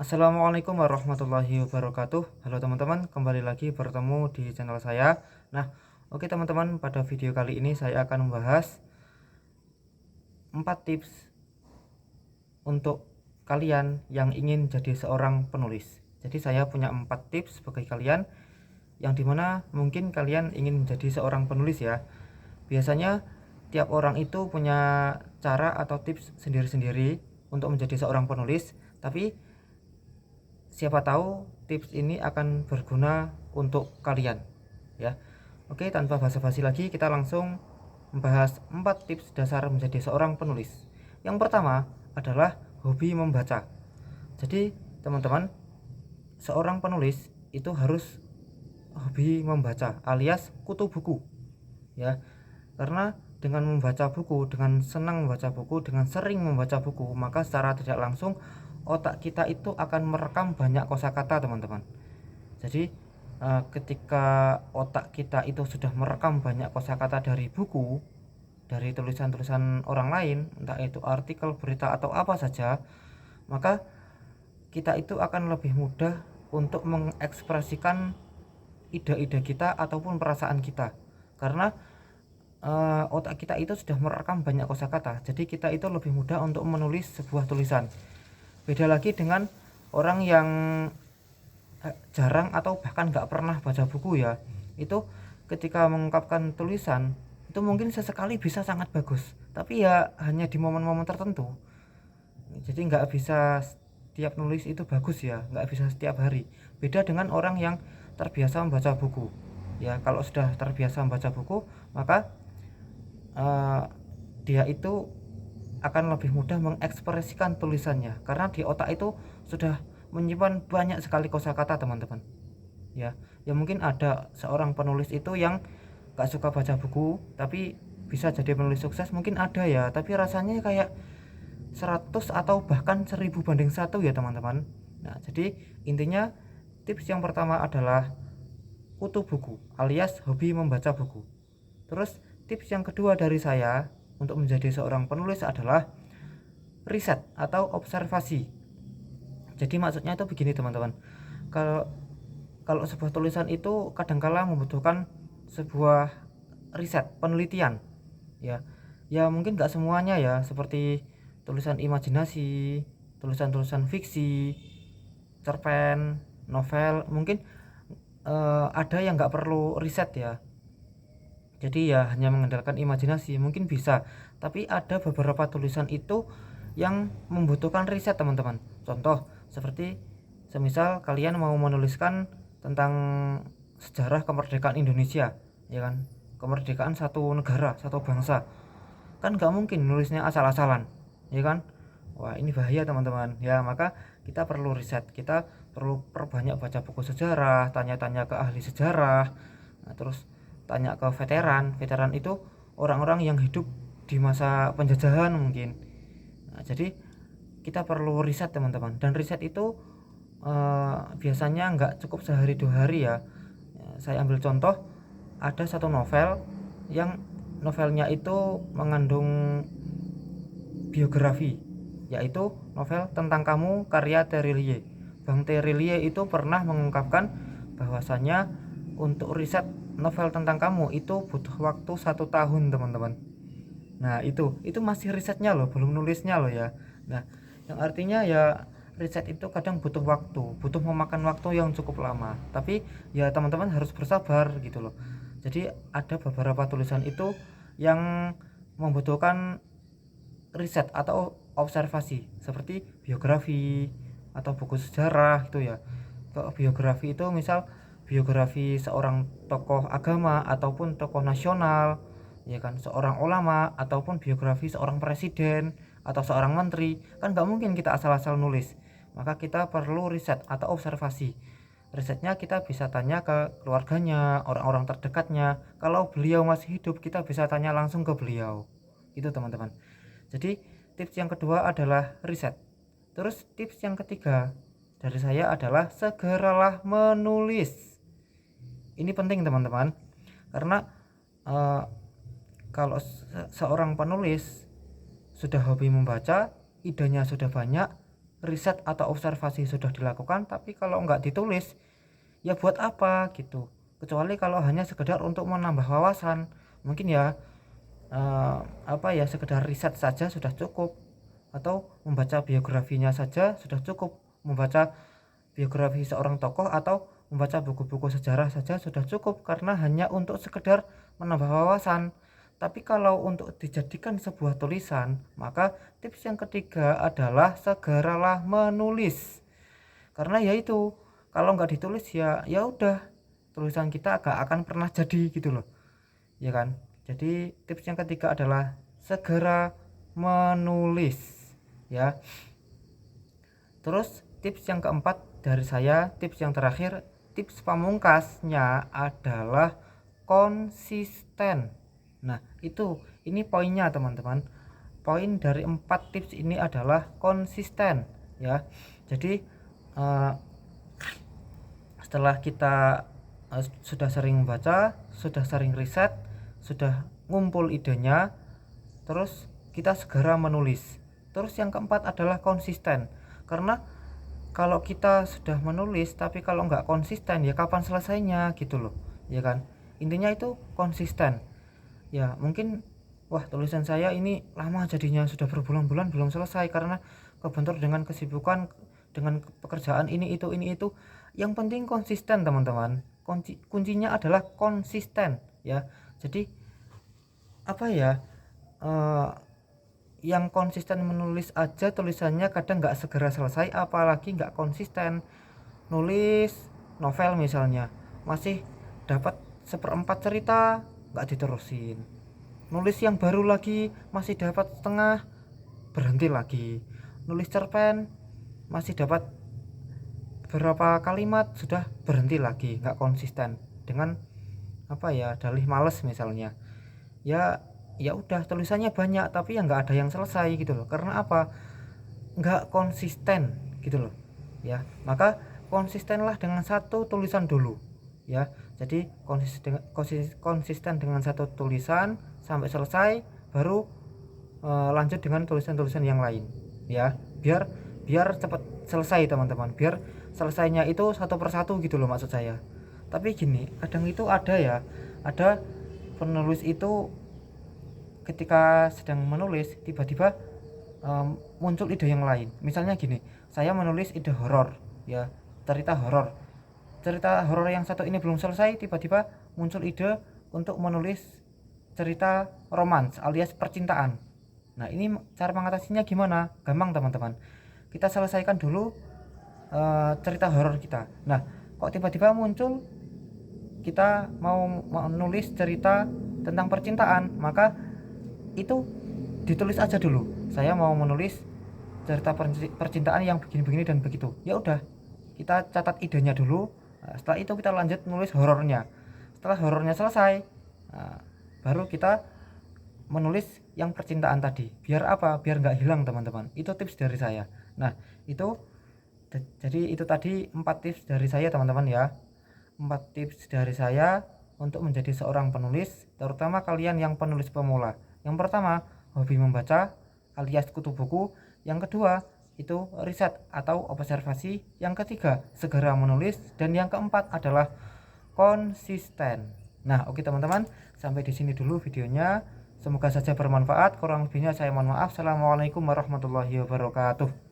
Assalamualaikum warahmatullahi wabarakatuh. Halo teman-teman, kembali lagi bertemu di channel saya. Nah, oke teman-teman, pada video kali ini saya akan membahas 4 tips untuk kalian yang ingin jadi seorang penulis. Jadi saya punya 4 tips bagi kalian yang dimana mungkin kalian ingin menjadi seorang penulis ya. Biasanya tiap orang itu punya cara atau tips sendiri-sendiri untuk menjadi seorang penulis, tapi siapa tahu tips ini akan berguna untuk kalian ya. Oke, tanpa basa-basi lagi kita langsung membahas 4 tips dasar menjadi seorang penulis. Yang pertama adalah hobi membaca. Jadi teman-teman, seorang penulis itu harus hobi membaca alias kutu buku ya. Karena dengan membaca buku, dengan senang membaca buku, dengan sering membaca buku, maka secara tidak langsung otak kita itu akan merekam banyak kosakata teman-teman. Jadi ketika otak kita itu sudah merekam banyak kosakata dari buku, dari tulisan-tulisan orang lain, entah itu artikel, berita atau apa saja, maka kita itu akan lebih mudah untuk mengekspresikan ide-ide kita ataupun perasaan kita. Karena otak kita itu sudah merekam banyak kosakata, jadi kita itu lebih mudah untuk menulis sebuah tulisan. Beda lagi dengan orang yang jarang atau bahkan nggak pernah baca buku ya. Itu ketika mengungkapkan tulisan itu mungkin sesekali bisa sangat bagus, tapi ya hanya di momen-momen tertentu. Jadi nggak bisa setiap nulis itu bagus ya, nggak bisa setiap hari. Beda dengan orang yang terbiasa membaca buku ya. Kalau sudah terbiasa membaca buku, maka dia itu akan lebih mudah mengekspresikan tulisannya karena di otak itu sudah menyimpan banyak sekali kosakata teman-teman ya. Ya mungkin ada seorang penulis itu yang gak suka baca buku tapi bisa jadi penulis sukses, mungkin ada ya, tapi rasanya kayak 100 atau bahkan 1000 banding 1 ya teman-teman. Nah, jadi intinya tips yang pertama adalah kutu buku alias hobi membaca buku. Terus tips yang kedua dari saya untuk menjadi seorang penulis adalah riset atau observasi. Jadi maksudnya itu begini teman-teman, kalau kalau sebuah tulisan itu kadangkala membutuhkan sebuah riset, penelitian ya. Ya mungkin gak semuanya ya, seperti tulisan imajinasi, tulisan-tulisan fiksi, cerpen, novel, mungkin ada yang gak perlu riset ya. Jadi ya hanya mengandalkan imajinasi mungkin bisa, tapi ada beberapa tulisan itu yang membutuhkan riset teman-teman. Contoh seperti semisal kalian mau menuliskan tentang sejarah kemerdekaan Indonesia ya kan, kemerdekaan satu negara, satu bangsa, kan gak mungkin nulisnya asal-asalan ya kan. Wah, ini bahaya teman-teman ya. Maka kita perlu riset, kita perlu perbanyak baca buku sejarah, tanya-tanya ke ahli sejarah. Nah, terus tanya ke veteran. Veteran itu orang-orang yang hidup di masa penjajahan mungkin. Nah, jadi kita perlu riset teman-teman, dan riset itu biasanya nggak cukup sehari 2 hari ya. Saya ambil contoh, ada satu novel yang novelnya itu mengandung biografi, yaitu novel Tentang Kamu karya Terelie. Bang Terelie itu pernah mengungkapkan bahwasanya untuk riset novel Tentang Kamu itu butuh waktu 1 tahun teman-teman. Nah itu masih risetnya loh, belum nulisnya loh ya. Nah yang artinya ya riset itu kadang butuh waktu, butuh memakan waktu yang cukup lama, tapi ya teman-teman harus bersabar gitu loh. Jadi ada beberapa tulisan itu yang membutuhkan riset atau observasi, seperti biografi atau buku sejarah gitu ya. Kalau biografi itu misal biografi seorang tokoh agama ataupun tokoh nasional ya kan, seorang ulama ataupun biografi seorang presiden atau seorang menteri, kan nggak mungkin kita asal-asal nulis. Maka kita perlu riset atau observasi. Risetnya kita bisa tanya ke keluarganya, orang-orang terdekatnya. Kalau beliau masih hidup, kita bisa tanya langsung ke beliau. Itu teman-teman. Jadi tips yang kedua adalah riset. Terus tips yang ketiga dari saya adalah segeralah menulis. Ini penting teman-teman, karena kalau seorang penulis sudah hobi membaca, idenya sudah banyak, riset atau observasi sudah dilakukan, tapi kalau nggak ditulis ya buat apa gitu. Kecuali kalau hanya sekedar untuk menambah wawasan, mungkin ya sekedar riset saja sudah cukup, atau membaca biografinya saja sudah cukup, membaca biografi seorang tokoh atau membaca buku-buku sejarah saja sudah cukup, karena hanya untuk sekedar menambah wawasan. Tapi kalau untuk dijadikan sebuah tulisan, maka tips yang ketiga adalah segeralah menulis. Karena yaitu kalau nggak ditulis ya udah, tulisan kita agak akan pernah jadi gitu loh, ya kan. Jadi tips yang ketiga adalah segera menulis ya. Terus tips yang keempat dari saya, tips yang terakhir, tips pamungkasnya adalah konsisten. Nah ini poinnya teman-teman. Poin dari 4 tips ini adalah konsisten ya. Jadi setelah kita sudah sering membaca, sudah sering riset, sudah ngumpul idenya, terus kita segera menulis. Terus yang keempat adalah konsisten. Karena kalau kita sudah menulis tapi kalau nggak konsisten ya kapan selesainya gitu loh, ya kan. Intinya itu konsisten. Ya mungkin wah tulisan saya ini lama jadinya, sudah berbulan-bulan belum selesai karena kebentur dengan kesibukan, dengan pekerjaan ini itu. Yang penting konsisten teman-teman. Kuncinya adalah konsisten ya. Jadi yang konsisten menulis aja tulisannya kadang nggak segera selesai, apalagi nggak konsisten. Nulis novel misalnya masih dapat 1/4 cerita nggak diterusin, nulis yang baru lagi masih dapat setengah, berhenti lagi, nulis cerpen masih dapat beberapa kalimat sudah berhenti lagi, nggak konsisten. Dengan dalih males misalnya, ya udah tulisannya banyak tapi ya nggak ada yang selesai gitu loh. Karena apa? Nggak konsisten gitu loh ya. Maka konsistenlah dengan satu tulisan dulu ya. Jadi konsisten dengan satu tulisan sampai selesai, baru lanjut dengan tulisan-tulisan yang lain ya, biar cepat selesai teman-teman, biar selesainya itu satu persatu gitu loh maksud saya. Tapi gini, kadang itu ada penulis itu ketika sedang menulis tiba-tiba muncul ide yang lain. Misalnya gini, saya menulis ide horor ya, cerita horor yang satu ini belum selesai, tiba-tiba muncul ide untuk menulis cerita romans alias percintaan. Nah ini cara mengatasinya gimana? Gampang teman-teman, kita selesaikan dulu cerita horor kita. Nah kok tiba-tiba muncul kita mau menulis cerita tentang percintaan, maka itu ditulis aja dulu, saya mau menulis cerita percintaan yang begini-begini dan begitu. Ya udah, kita catat idenya dulu. Nah, setelah itu kita lanjut nulis horornya. Setelah horornya selesai, baru kita menulis yang percintaan tadi. Biar apa? Biar nggak hilang teman-teman. Itu tips dari saya. Nah jadi itu tadi 4 tips dari saya teman-teman ya. 4 tips dari saya untuk menjadi seorang penulis, terutama kalian yang penulis pemula. Yang pertama, hobi membaca alias kutu buku. Yang kedua, itu riset atau observasi. Yang ketiga, segera menulis. Dan yang keempat adalah konsisten. Nah, oke teman-teman, sampai di sini dulu videonya. Semoga saja bermanfaat. Kurang lebihnya saya mohon maaf. Assalamualaikum warahmatullahi wabarakatuh.